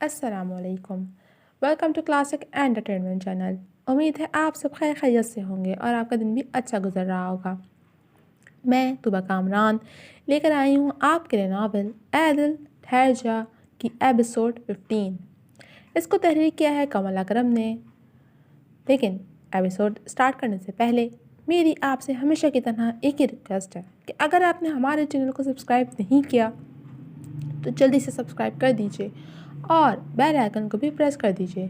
السلام علیکم. Welcome to Classic Entertainment channel. امید ہے آپ سب خیر خیریت سے ہوں گے اور آپ کا دن بھی اچھا گزر رہا ہوگا. میں طوبیٰ کامران لے کر آئی ہوں آپ کے لیے ناول اے دل ٹھہر جا کی ایپیسوڈ 15. اس کو تحریر کیا ہے کمل اکرم نے. لیکن ایپیسوڈ سٹارٹ کرنے سے پہلے میری آپ سے ہمیشہ کی طرح ایک ہی ریکویسٹ ہے کہ اگر آپ نے ہمارے چینل کو سبسکرائب نہیں کیا تو جلدی سے سبسکرائب کر دیجیے اور بیل آئیکن کو بھی پریس کر دیجیے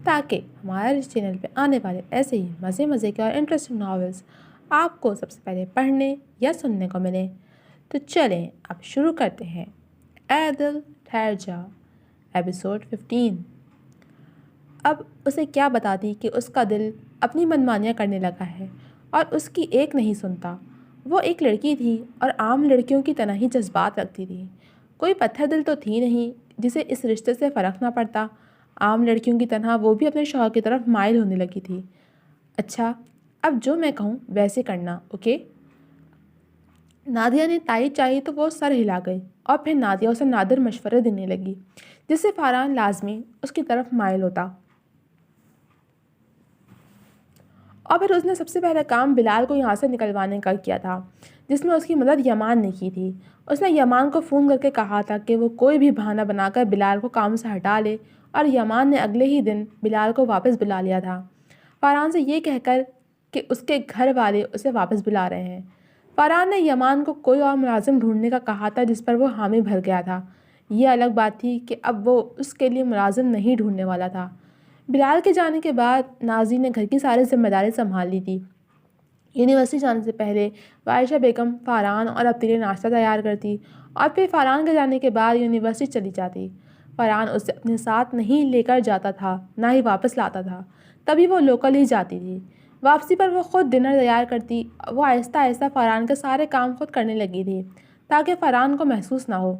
تاکہ ہمارے اس چینل پہ آنے والے ایسے ہی مزے کے اور انٹرسٹنگ ناولز آپ کو سب سے پہلے پڑھنے یا سننے کو ملیں. تو چلیں اب شروع کرتے ہیں. اے دل ٹھہر جا ایپیسوڈ 15. اب اسے کیا بتاتی کہ اس کا دل اپنی منمانیاں کرنے لگا ہے اور اس کی ایک نہیں سنتا. وہ ایک لڑکی تھی اور عام لڑکیوں کی طرح ہی جذبات رکھتی تھی. کوئی پتھر دل تو تھی نہیں جسے اس رشتے سے فرق نہ پڑتا. عام لڑکیوں کی طرح وہ بھی اپنے شوہر کی طرف مائل ہونے لگی تھی. اچھا اب جو میں کہوں ویسے کرنا اوکے. نادیہ نے تائید چاہی تو وہ سر ہلا گئی اور پھر نادیہ اسے نادر مشورے دینے لگی جس سے فاران لازمی اس کی طرف مائل ہوتا. اور پھر اس نے سب سے پہلا کام بلال کو یہاں سے نکلوانے کا کیا تھا جس میں اس کی مدد یمان نے کی تھی. اس نے یمان کو فون کر کے کہا تھا کہ وہ کوئی بھی بہانہ بنا کر بلال کو کام سے ہٹا لے اور یمان نے اگلے ہی دن بلال کو واپس بلا لیا تھا فاران سے یہ کہہ کر کہ اس کے گھر والے اسے واپس بلا رہے ہیں. فاران نے یمان کو کوئی اور ملازم ڈھونڈنے کا کہا تھا جس پر وہ حامی بھر گیا تھا. یہ الگ بات تھی کہ اب وہ اس کے لیے ملازم نہیں ڈھونڈنے والا تھا. بلال کے جانے کے بعد نازی نے گھر کی ساری ذمہ داری سنبھال لی تھی. یونیورسٹی جانے سے پہلے عائشہ بیگم فاران اور اپنے لیے ناشتہ تیار کرتی اور پھر فاران کے جانے کے بعد یونیورسٹی چلی جاتی. فاران اسے اپنے ساتھ نہیں لے کر جاتا تھا نہ ہی واپس لاتا تھا. تبھی وہ لوکل ہی جاتی تھی. واپسی پر وہ خود ڈنر تیار کرتی. وہ آہستہ آہستہ فاران کے سارے کام خود کرنے لگی تھی تاکہ فاران کو محسوس نہ ہو.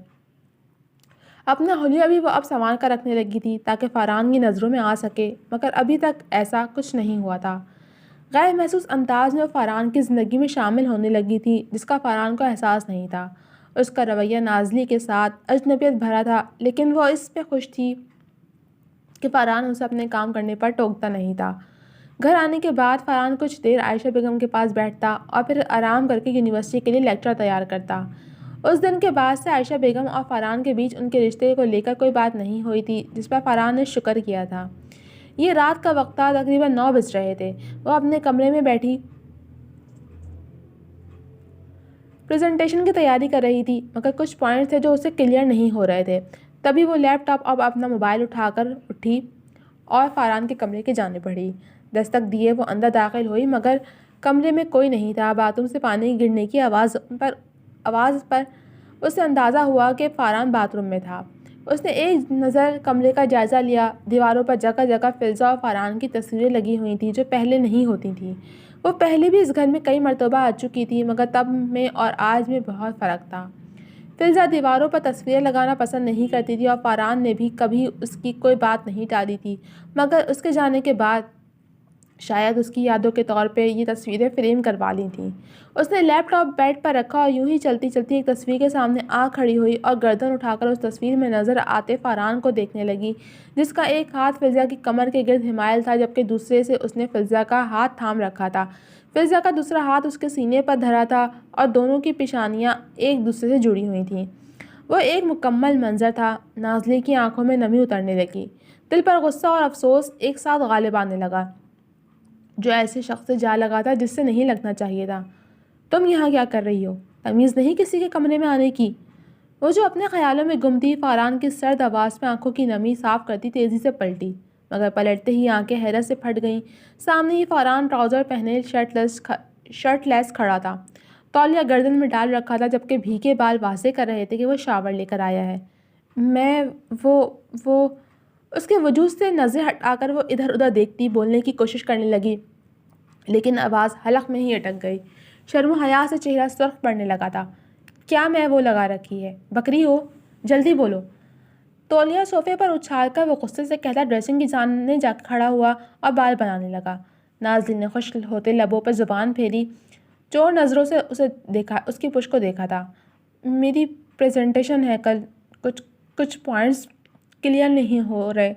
اپنا حلیہ بھی وہ اب سنوار کر رکھنے لگی تھی تاکہ فاران کی نظروں میں آ سکے مگر ابھی تک ایسا کچھ نہیں ہوا تھا. غیر محسوس انداز میں وہ فاران کی زندگی میں شامل ہونے لگی تھی جس کا فاران کو احساس نہیں تھا. اس کا رویہ نازلی کے ساتھ اجنبیت بھرا تھا لیکن وہ اس پہ خوش تھی کہ فاران اسے اپنے کام کرنے پر ٹوکتا نہیں تھا. گھر آنے کے بعد فاران کچھ دیر عائشہ بیگم کے پاس بیٹھتا اور پھر آرام کر کے یونیورسٹی کے لیے لیکچر تیار کرتا. اس دن کے بعد سے عائشہ بیگم اور فاران کے بیچ ان کے رشتے کو لے کر کوئی بات نہیں ہوئی تھی جس پر فاران نے شکر کیا تھا. یہ رات کا وقت تھا. تقریباً 9 بج رہے تھے. وہ اپنے کمرے میں بیٹھی پریزنٹیشن کی تیاری کر رہی تھی مگر کچھ پوائنٹس تھے جو اسے کلیئر نہیں ہو رہے تھے. تبھی وہ لیپ ٹاپ اور اپنا موبائل اٹھا کر اٹھی اور فاران کے کمرے کی جانب بڑھی. دستک دیے وہ اندر داخل ہوئی مگر کمرے میں کوئی نہیں تھا. باتھ روم سے پانی گرنے کی آواز پر اسے اندازہ ہوا کہ فاران باتھ روم میں تھا. اس نے ایک نظر کمرے کا جائزہ لیا. دیواروں پر جگہ جگہ فلزہ اور فاران کی تصویریں لگی ہوئی تھیں جو پہلے نہیں ہوتی تھیں. وہ پہلے بھی اس گھر میں کئی مرتبہ آ چکی تھی مگر تب میں اور آج میں بہت فرق تھا. فلزہ دیواروں پر تصویریں لگانا پسند نہیں کرتی تھی اور فاران نے بھی کبھی اس کی کوئی بات نہیں ٹالی تھی مگر اس کے جانے کے بعد شاید اس کی یادوں کے طور پہ یہ تصویریں فریم کروا لی تھیں. اس نے لیپ ٹاپ بیڈ پر رکھا اور یوں ہی چلتی چلتی ایک تصویر کے سامنے آ کھڑی ہوئی اور گردن اٹھا کر اس تصویر میں نظر آتے فاران کو دیکھنے لگی جس کا ایک ہاتھ فلزہ کی کمر کے گرد حمائل تھا جبکہ دوسرے سے اس نے فلزہ کا ہاتھ تھام رکھا تھا. فلزہ کا دوسرا ہاتھ اس کے سینے پر دھرا تھا اور دونوں کی پیشانیاں ایک دوسرے سے جڑی ہوئی تھیں. وہ ایک مکمل منظر تھا. نازلی کی آنکھوں میں نمی اترنے لگی. دل پر غصہ اور افسوس ایک ساتھ غالب آنے لگا جو ایسے شخص سے جا لگا تھا جس سے نہیں لگنا چاہیے تھا. تم یہاں کیا کر رہی ہو؟ تمیز نہیں کسی کے کمرے میں آنے کی؟ وہ جو اپنے خیالوں میں گم تھی فاران کی سرد آواز میں آنکھوں کی نمی صاف کرتی تیزی سے پلٹی مگر پلٹتے ہی آنکھیں حیرت سے پھٹ گئیں. سامنے ہی فاران ٹراؤزر پہنے شرٹ لیس کھڑا تھا. تولیہ گردن میں ڈال رکھا تھا جبکہ بھیگے بال واضح کر رہے تھے کہ وہ شاور لے کر آیا ہے. وہ اس کے وجود سے نظر ہٹا کر وہ ادھر ادھر دیکھتی بولنے کی کوشش کرنے لگی لیکن آواز حلق میں ہی اٹک گئی. شرم و حیا سے چہرہ سرخ پڑنے لگا تھا. کیا میں وہ لگا رکھی ہے؟ بکری ہو؟ جلدی بولو. تولیہ صوفے پر اچھال کر وہ غصے سے کہتا ڈریسنگ کی جانب جا کھڑا ہوا اور بال بنانے لگا. نازلی نے خشک ہوتے لبوں پر زبان پھیری. چور نظروں سے اسے دیکھا اس کی پشت کو دیکھا تھا. میری پریزنٹیشن ہے کل. کچھ پوائنٹس کلیئر نہیں ہو رہے۔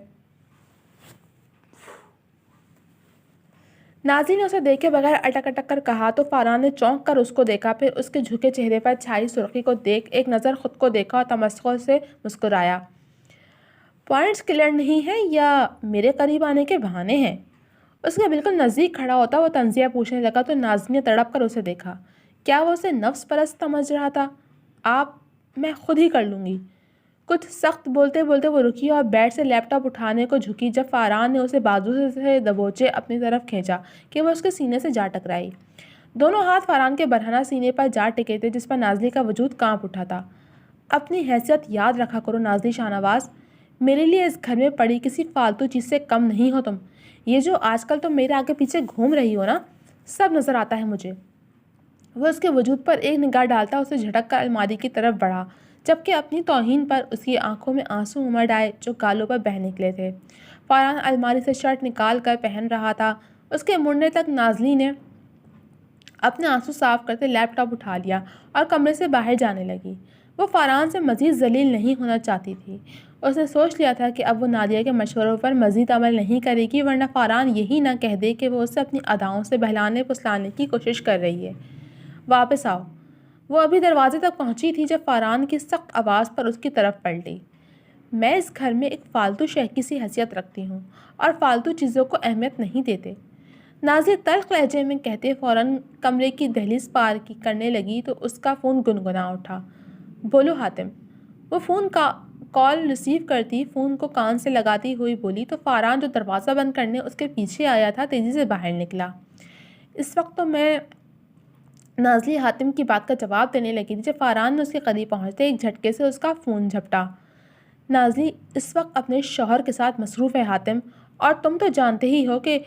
نازلی نے اسے دیکھے بغیر اٹک اٹک کر کہا تو فاران نے چونک کر اس کو دیکھا، پھر اس کے جھکے چہرے پر چھائی سرخی کو دیکھ ایک نظر خود کو دیکھا اور تمسخر سے مسکرایا۔ پوائنٹس کلیئر نہیں ہیں یا میرے قریب آنے کے بہانے ہیں؟ اس کے بالکل نزدیک کھڑا ہوتا وہ طنزیہ پوچھنے لگا تو نازلی نے تڑپ کر اسے دیکھا۔ کیا وہ اسے نفس پرست سمجھ رہا تھا؟ میں خود ہی کر لوں گی۔ کچھ سخت بولتے بولتے وہ رکی اور بیڈ سے لیپ ٹاپ اٹھانے کو جھکی جب فاران نے اسے بازو سے دبوچے اپنی طرف کھینچا کہ وہ اس کے سینے سے جا ٹکرائی۔ دونوں ہاتھ فاران کے برہنہ سینے پر جا ٹکے تھے جس پر نازلی کا وجود کانپ اٹھا تھا۔ اپنی حیثیت یاد رکھا کرو نازلی شاہ نواز، میرے لیے اس گھر میں پڑی کسی فالتو چیز سے کم نہیں ہو تم۔ یہ جو آج کل تم میرے آگے پیچھے گھوم رہی ہو نا، سب نظر آتا ہے مجھے۔ وہ اس کے وجود پر ایک نگاہ ڈالتا اسے جھٹک کر الماری کی طرف بڑھا، جبکہ اپنی توہین پر اس کی آنکھوں میں آنسو امڑ آئے جو گالوں پر بہہ نکلے تھے۔ فاران الماری سے شرٹ نکال کر پہن رہا تھا۔ اس کے مڑنے تک نازلی نے اپنے آنسو صاف کرتے لیپ ٹاپ اٹھا لیا اور کمرے سے باہر جانے لگی۔ وہ فاران سے مزید ذلیل نہیں ہونا چاہتی تھی۔ اس نے سوچ لیا تھا کہ اب وہ نادیہ کے مشوروں پر مزید عمل نہیں کرے گی، ورنہ فاران یہی نہ کہہ دے کہ وہ اسے اپنی اداؤں سے بہلانے پھسلانے کی کوشش کر رہی ہے۔ واپس آؤ۔ وہ ابھی دروازے تک پہنچی تھی جب فاران کی سخت آواز پر اس کی طرف پلٹی۔ میں اس گھر میں ایک فالتو شے کی سی حیثیت رکھتی ہوں اور فالتو چیزوں کو اہمیت نہیں دیتے، نازلی تلخ لہجے میں کہتے فوراً کمرے کی دہلیز پار کرنے لگی تو اس کا فون گنگنا اٹھا۔ بولو حاتم۔ وہ فون کا کال ریسیو کرتی فون کو کان سے لگاتی ہوئی بولی تو فاران جو دروازہ بند کرنے اس کے پیچھے آیا تھا تیزی سے باہر نکلا۔ اس وقت تو میں نازلی حاتم کی بات کا جواب دینے لگی تھی جب فاران نے اس کے قریب پہنچتے ایک جھٹکے سے اس کا فون جھپٹا۔ نازلی اس وقت اپنے شوہر کے ساتھ مصروف ہے حاتم، اور تم تو جانتے ہی ہو کہ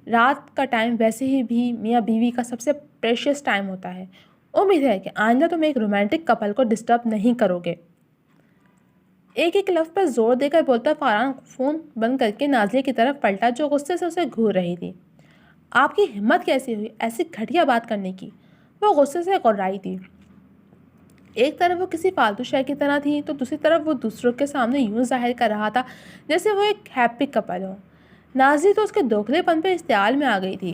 رات کا ٹائم ویسے ہی بھی میاں بیوی کا سب سے پریشیس ٹائم ہوتا ہے۔ امید ہے کہ آئندہ تم ایک رومانٹک کپل کو ڈسٹرب نہیں کرو گے۔ ایک ایک لفظ پر زور دے کر بولتا فاران فون بند کر کے نازلی کی طرف پلٹا جو غصے سے اسے گھور رہی تھی۔ آپ کی ہمت کیسی ہوئی ایسی گھٹیا بات کرنے کی؟ وہ غصے سے غرائی تھی۔ ایک طرف وہ کسی فالتو شے کی طرح تھی تو دوسری طرف وہ دوسروں کے سامنے یوں ظاہر کر رہا تھا جیسے وہ ایک ہیپی کپل ہو۔ نازلی تو اس کے دوکھلے پن پہ اشتعال میں آ گئی تھی۔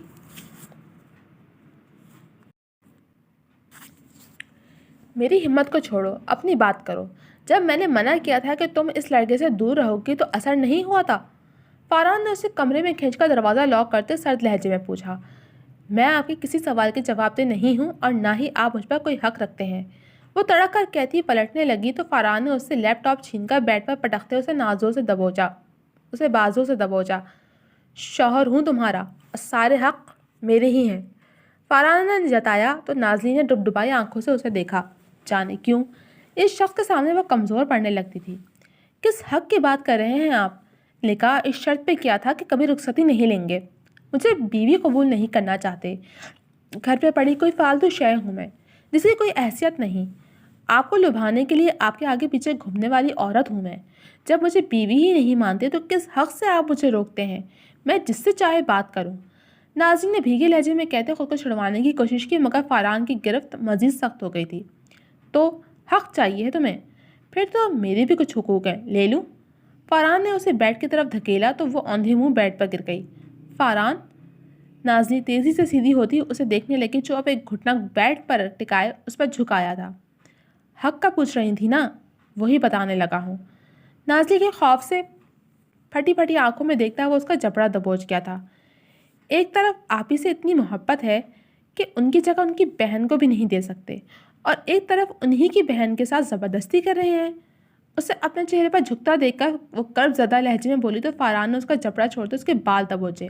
میری ہمت کو چھوڑو، اپنی بات کرو۔ جب میں نے منع کیا تھا کہ تم اس لڑکے سے دور رہو گی تو اثر نہیں ہوا تھا؟ فاران نے اسے کمرے میں کھینچ کر دروازہ لاک کرتے سرد لہجے میں پوچھا۔ میں آپ کے کسی سوال کے جواب دہ نہیں ہوں اور نہ ہی آپ مجھ پر کوئی حق رکھتے ہیں، وہ تڑک کر کہتی پلٹنے لگی تو فاران نے اس سے لیپ ٹاپ چھین کر بیڈ پر پٹکتے اسے بازو سے دبوچا۔ شوہر ہوں تمہارا اور سارے حق میرے ہی ہیں، فاران نے جتایا تو نازلی نے ڈبڈبائی آنکھوں سے اسے دیکھا۔ جانے کیوں اس شخص کے سامنے وہ کمزور پڑنے لگتی تھی۔ کس حق کی بات کر رہے ہیں آپ؟ نکاح اس شرط پہ کیا تھا کہ کبھی رخصتی نہیں لیں گے۔ مجھے بیوی قبول نہیں کرنا چاہتے، گھر پہ پڑی کوئی فالتو شے ہوں میں جس کی کوئی حیثیت نہیں، آپ کو لبھانے کے لیے آپ کے آگے پیچھے گھومنے والی عورت ہوں میں۔ جب مجھے بیوی ہی نہیں مانتے تو کس حق سے آپ مجھے روکتے ہیں میں جس سے چاہے بات کروں؟ نازلی نے بھیگے لہجے میں کہتے خود کو چھڑوانے کی کوشش کی مگر فاران کی گرفت مزید سخت ہو گئی تھی۔ تو حق چاہیے ہے تمہیں؟ پھر تو میرے بھی کچھ حقوق ہیں، لے لوں؟ فاران نے اسے بیڈ کی طرف دھکیلا تو وہ اوندھے منہ بیڈ پر گر گئی۔ فاران، نازلی تیزی سے سیدھی ہوتی اسے دیکھنے لگی جو اب ایک گھٹنا بیڈ پر ٹکائے اس پر جھکایا تھا۔ حق کا پوچھ رہی تھی نا، وہی بتانے لگا ہوں۔ نازلی کے خوف سے پھٹی پھٹی آنکھوں میں دیکھتا وہ اس کا جبڑا دبوچ گیا تھا۔ ایک طرف آپ ہی سے اتنی محبت ہے کہ ان کی جگہ ان کی بہن کو بھی نہیں دے سکتے، اور ایک طرف انہی کی بہن کے ساتھ زبردستی کر رہے ہیں۔ اسے اپنے چہرے پر جھکتا دیکھ کر وہ کرب زدہ لہجے میں بولی تو فاران نے اس کا جبڑا چھوڑتے اس کے بال دبوچے۔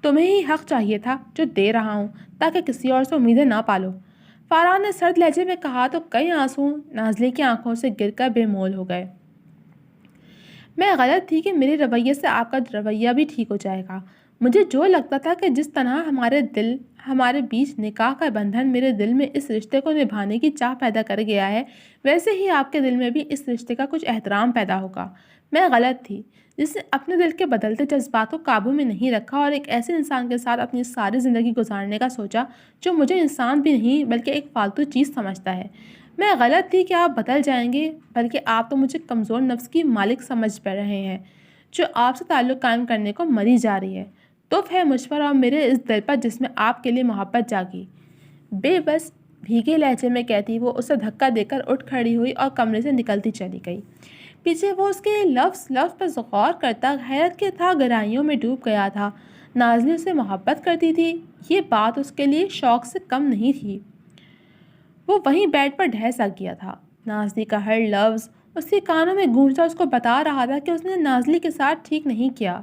تمہیں ہی حق چاہیے تھا جو دے رہا ہوں تاکہ کسی اور سے امیدیں نہ پالو، فاران نے سرد لہجے میں کہا تو کئی آنسو نازلی کی آنکھوں سے گر کر بے مول ہو گئے۔ میں غلط تھی کہ میرے رویے سے آپ کا رویہ بھی ٹھیک ہو جائے گا۔ مجھے جو لگتا تھا کہ جس طرح ہمارے بیچ نکاح کا بندھن میرے دل میں اس رشتے کو نبھانے کی چاہ پیدا کر گیا ہے، ویسے ہی آپ کے دل میں بھی اس رشتے کا کچھ احترام پیدا ہوگا۔ میں غلط تھی جس نے اپنے دل کے بدلتے جذبات کو قابو میں نہیں رکھا اور ایک ایسے انسان کے ساتھ اپنی ساری زندگی گزارنے کا سوچا جو مجھے انسان بھی نہیں بلکہ ایک فالتو چیز سمجھتا ہے۔ میں غلط تھی کہ آپ بدل جائیں گے، بلکہ آپ تو مجھے کمزور نفس کی مالک سمجھ پہ رہے ہیں جو آپ سے تعلق قائم کرنے کو مری جا رہی ہے۔ تف ہے مجھ پر اور میرے اس دل پر جس میں آپ کے لیے محبت جاگی۔ بے بس بھیگے لہجے میں کہتی وہ اسے دھکا دے کر اٹھ کھڑی ہوئی اور کمرے سے نکلتی چلی گئی۔ پیچھے وہ اس کے لفظ پر غور کرتا حیرت کے تھا گہرائیوں میں ڈوب گیا تھا۔ نازلی اسے محبت کرتی تھی، یہ بات اس کے لیے شوق سے کم نہیں تھی۔ وہ وہیں بیڈ پر ڈھہ سا گیا تھا۔ نازلی کا ہر لفظ اس کے کانوں میں گونجتا اس کو بتا رہا تھا کہ اس نے نازلی کے ساتھ ٹھیک نہیں کیا۔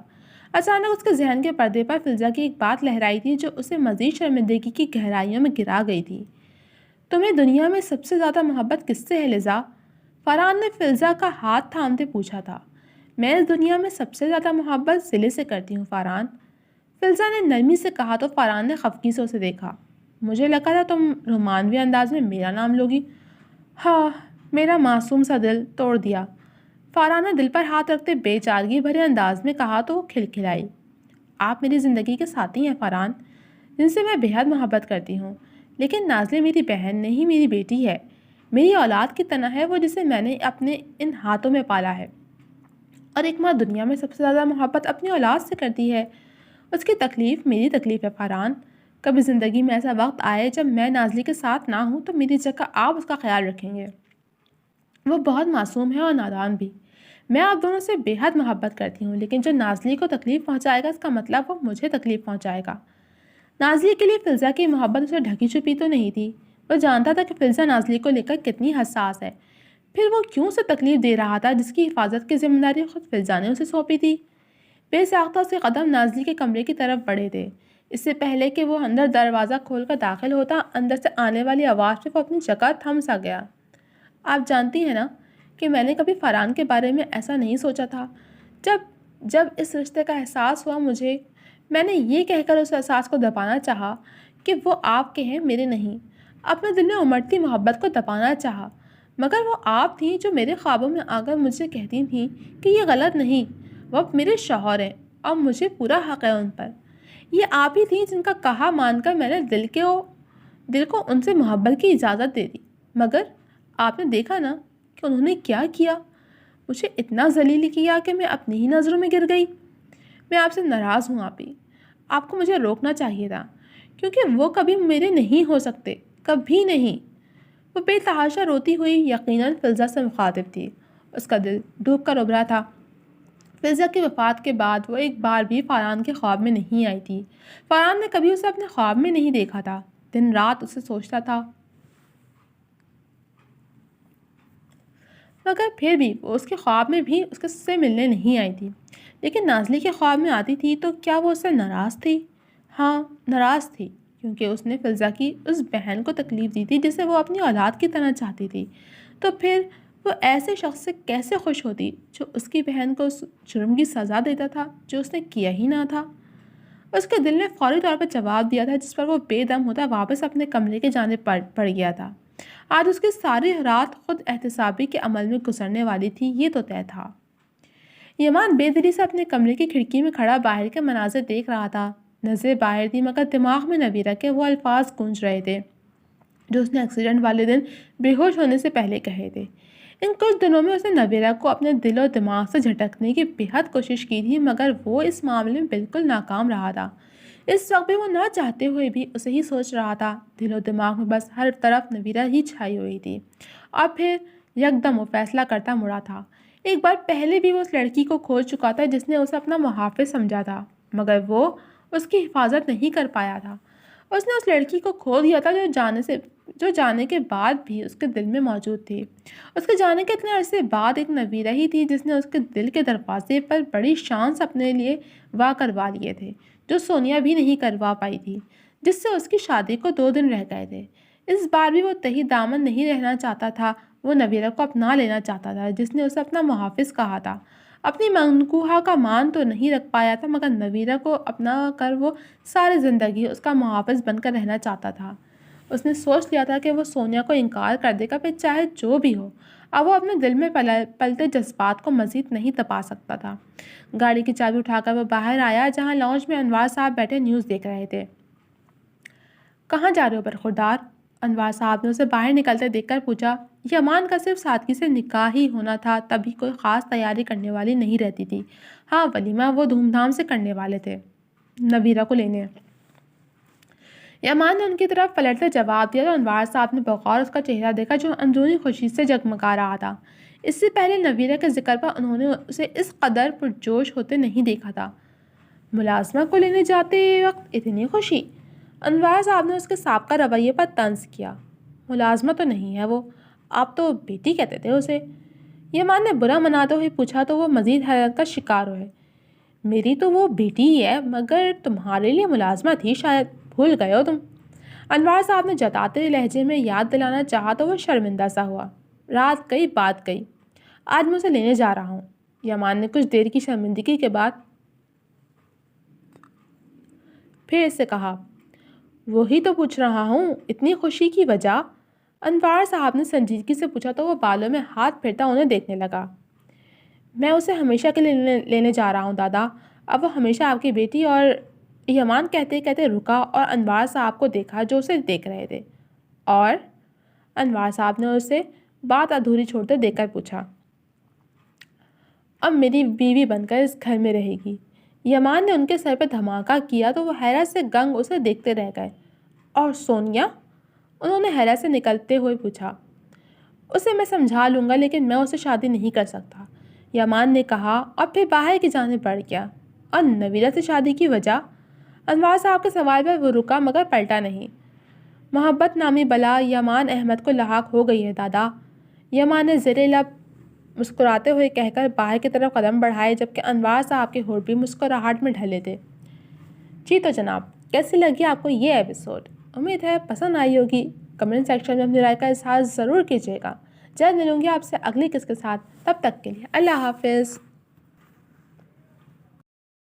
اچانک اس کے ذہن کے پردے پر فلزا کی ایک بات لہرائی تھی جو اسے مزید شرمندگی کی گہرائیوں میں گرا گئی تھی۔ تمہیں دنیا میں سب سے زیادہ محبت کس سے ہے لزا؟ فرحان نے فلزا کا ہاتھ تھامتے پوچھا تھا۔ میں اس دنیا میں سب سے زیادہ محبت ضلع سے کرتی ہوں فرحان، فلزا نے نرمی سے کہا تو فرحان نے خفگی سے اسے دیکھا۔ مجھے لگا تھا تم رومانوی انداز میں میرا نام لوگی۔ ہاں، میرا معصوم سا دل توڑ دیا، فرحان نے دل پر ہاتھ رکھتے بے چارگی بھرے انداز میں کہا تو وہ کھلکھلائی۔ آپ میری زندگی کے ساتھی ہیں فرحان، جن سے میں بے حد محبت کرتی ہوں، لیکن نازلی میری بہن نہیں، میری بیٹی ہے، میری اولاد کی طرح ہے وہ، جسے میں نے اپنے ان ہاتھوں میں پالا ہے۔ اور ایک ماں دنیا میں سب سے زیادہ محبت اپنی اولاد سے کرتی ہے۔ اس کی تکلیف میری تکلیف ہے فرحان۔ کبھی زندگی میں ایسا وقت آئے جب میں نازلی کے ساتھ نہ ہوں تو میری جگہ آپ اس کا خیال رکھیں گے۔ وہ بہت معصوم ہے اور نادان بھی۔ میں آپ دونوں سے بے حد محبت کرتی ہوں، لیکن جو نازلی کو تکلیف پہنچائے گا اس کا مطلب وہ مجھے تکلیف پہنچائے گا۔ نازلی کے لیے فلزا کی محبت اسے ڈھکی چھپی تو نہیں تھی۔ وہ جانتا تھا کہ فلزا نازلی کو لے کر کتنی حساس ہے، پھر وہ کیوں اسے تکلیف دے رہا تھا جس کی حفاظت کی ذمہ داری خود فلزا نے اسے سونپی تھی۔ بے ساختہ اس کے قدم نازلی کے کمرے کی طرف بڑھے تھے۔ اس سے پہلے کہ وہ اندر دروازہ کھول کر داخل ہوتا، اندر سے آنے والی آواز پہ وہ اپنی جگہ تھم سا گیا۔ آپ جانتی ہیں نا کہ میں نے کبھی فرحان کے بارے میں ایسا نہیں سوچا تھا۔ جب اس رشتے کا احساس ہوا میں نے یہ کہہ کر اس احساس کو دبانا چاہا کہ وہ آپ کے ہیں میرے نہیں، اپنے دل میں امڑتی محبت کو دبانا چاہا، مگر وہ آپ تھیں جو میرے خوابوں میں آ کر مجھ سے کہتی تھیں کہ یہ غلط نہیں، وہ میرے شوہر ہیں اور مجھے پورا حق ہے ان پر۔ یہ آپ ہی تھیں جن کا کہا مان کر میں نے دل کو ان سے محبت کی اجازت دے دی، مگر آپ نے دیکھا نا کہ انہوں نے کیا کیا، مجھے اتنا ذلیل کیا کہ میں اپنی ہی نظروں میں گر گئی۔ میں آپ سے ناراض ہوں آپی، آپ کو مجھے روکنا چاہیے تھا، کیونکہ وہ کبھی میرے نہیں ہو سکتے، کبھی نہیں۔ وہ بے تحاشا روتی ہوئی یقیناً فلزا سے مخاطب تھی، اس کا دل ڈوب کر ابھرا تھا۔ فلزا کی وفات کے بعد وہ ایک بار بھی فرحان کے خواب میں نہیں آئی تھی۔ فرحان نے کبھی اسے اپنے خواب میں نہیں دیکھا تھا، دن رات اسے سوچتا تھا، مگر پھر بھی وہ اس کے خواب میں بھی اس سے ملنے نہیں آئی تھی۔ لیکن نازلی کے خواب میں آتی تھی تو کیا وہ اس سے ناراض تھی؟ ہاں، ناراض تھی، کیونکہ اس نے فلزا کی اس بہن کو تکلیف دی تھی جسے وہ اپنی اولاد کی طرح چاہتی تھی۔ تو پھر وہ ایسے شخص سے کیسے خوش ہوتی جو اس کی بہن کو اس جرم کی سزا دیتا تھا جو اس نے کیا ہی نہ تھا؟ اس کے دل نے فوری طور پر جواب دیا تھا، جس پر وہ بے دم ہوتا واپس اپنے کمرے کے جانب پڑ گیا تھا۔ آج اس کی ساری رات خود احتسابی کے عمل میں گزرنے والی تھی، یہ تو طے تھا۔ یمان بے دلی سے اپنے کمرے کی کھڑکی میں کھڑا باہر کے مناظر دیکھ رہا تھا۔ نظریں باہر تھی مگر دماغ میں نویرہ کے وہ الفاظ گونج رہے تھے جو اس نے ایکسیڈنٹ والے دن بے ہوش ہونے سے پہلے کہے تھے۔ ان کچھ دنوں میں اس نے نویرہ کو اپنے دل و دماغ سے جھٹکنے کی بے حد کوشش کی تھی، مگر وہ اس معاملے میں بالکل ناکام رہا تھا۔ اس وقت بھی وہ نہ چاہتے ہوئے بھی اسے ہی سوچ رہا تھا، دل و دماغ میں بس ہر طرف نویرہ ہی چھائی ہوئی تھی۔ اور پھر یکدم وہ فیصلہ کرتا مڑا تھا۔ ایک بار پہلے بھی وہ اس لڑکی کو کھو چکا تھا جس نے اسے اپنا محافظ سمجھا تھا، مگر وہ اس کی حفاظت نہیں کر پایا تھا۔ اس نے اس لڑکی کو کھو دیا تھا جو جانے کے بعد بھی اس کے دل میں موجود تھی۔ اس کے جانے کے اتنے عرصے بعد ایک نویرہ ہی تھی جس نے اس کے دل کے دروازے پر بڑی شان سے اپنے لیے واہ کروا لیے تھے، جو سونیا بھی نہیں کروا پائی تھی، جس سے اس کی شادی کو 2 دن رہ گئے تھے۔ اس بار بھی وہ تہی دامن نہیں رہنا چاہتا تھا، وہ نویرہ کو اپنا لینا چاہتا تھا جس نے اسے اپنا محافظ کہا تھا۔ اپنی منقوحہ کا مان تو نہیں رکھ پایا تھا، مگر نویرہ کو اپنا کر وہ ساری زندگی اس کا محافظ بن کر رہنا چاہتا تھا۔ اس نے سوچ لیا تھا کہ وہ سونیا کو انکار کر دے گا، پھر چاہے جو بھی ہو۔ اب وہ اپنے دل میں پلتے جذبات کو مزید نہیں تپا سکتا تھا۔ گاڑی کی چابی اٹھا کر وہ باہر آیا جہاں لاؤنج میں انوار صاحب بیٹھے نیوز دیکھ رہے تھے۔ کہاں جا رہے ہو برخوردار؟ انوار صاحب نے اسے باہر نکلتے دیکھ کر پوچھا، یمان کا صرف سادگی سے نکاح ہی ہونا تھا، تبھی کوئی خاص تیاری کرنے والی نہیں رہتی تھی۔ ہاں، ولیمہ وہ دھوم دھام سے کرنے والے تھے، نویرہ کو لینے۔ یمان نے ان کی طرف پلٹتے جواب دیا تو انوار صاحب نے بغور اس کا چہرہ دیکھا جو اندرونی خوشی سے جگمگا رہا تھا۔ اس سے پہلے نویرہ کے ذکر پر انہوں نے اسے اس قدر پرجوش ہوتے نہیں دیکھا تھا۔ ملازمہ کو لینے جاتے وقت اتنی خوشی؟ انوار صاحب نے اس کے سابقہ رویے پر طنز کیا۔ ملازمہ تو نہیں ہے وہ، آپ تو بیٹی کہتے تھے اسے۔ یمان نے برا مناتے ہوئے پوچھا تو وہ مزید حیرت کا شکار ہوئے۔ میری تو وہ بیٹی ہی ہے، مگر تمہارے لیے ملازمہ تھی شاید، بھول گئے ہو تم۔ انوار صاحب نے جتاتے لہجے میں یاد دلانا چاہا تو وہ شرمندہ سا ہوا۔ رات گئی بات گئی، آج میں اسے لینے جا رہا ہوں۔ یمان نے کچھ دیر کی شرمندگی کے بعد پھر اس سے کہا، وہی تو پوچھ رہا ہوں، اتنی خوشی کی وجہ؟ انوار صاحب نے سنجیدگی سے پوچھا تو وہ بالوں میں ہاتھ پھیرتا انہیں دیکھنے لگا۔ میں اسے ہمیشہ کے لیے لینے جا رہا ہوں دادا، اب وہ ہمیشہ آپ کی بیٹی۔ اور یمان کہتے کہتے رکا اور انوار صاحب کو دیکھا جو اسے دیکھ رہے تھے۔ اور انوار صاحب نے اسے بات ادھوری چھوڑتے دیکھ کر پوچھا، اب میری بیوی بن کر اس گھر میں رہے گی۔ یمان نے ان کے سر پہ دھماکہ کیا تو وہ حیرت سے گنگ اسے دیکھتے رہ گئے۔ اور سونیا؟ انہوں نے حیرت سے نکلتے ہوئے پوچھا۔ اسے میں سمجھا لوں گا، لیکن میں اسے شادی نہیں کر سکتا، یمان نے کہا اور پھر باہر کی جانب بڑھ گیا۔ اور نویرہ سے شادی کی وجہ؟ انوار صاحب کے سوال پر وہ رکا مگر پلٹا نہیں۔ محبت نامی بلا یمان احمد کو لاحق ہو گئی ہے دادا، یمان نے زیر لب مسکراتے ہوئے کہہ کر باہر کی طرف قدم بڑھائے، جبکہ انوار صاحب کے ہونٹ بھی مسکراہٹ میں ڈھلے تھے۔ جی تو جناب، کیسی لگی آپ کو یہ ایپیسوڈ؟ امید ہے پسند آئی ہوگی۔ کمنٹ سیکشن میں اپنی رائے کا اظہار ضرور کیجیے گا۔ جلد ملوں گی آپ سے اگلی قسط کے ساتھ، تب تک کے لیے اللہ حافظ۔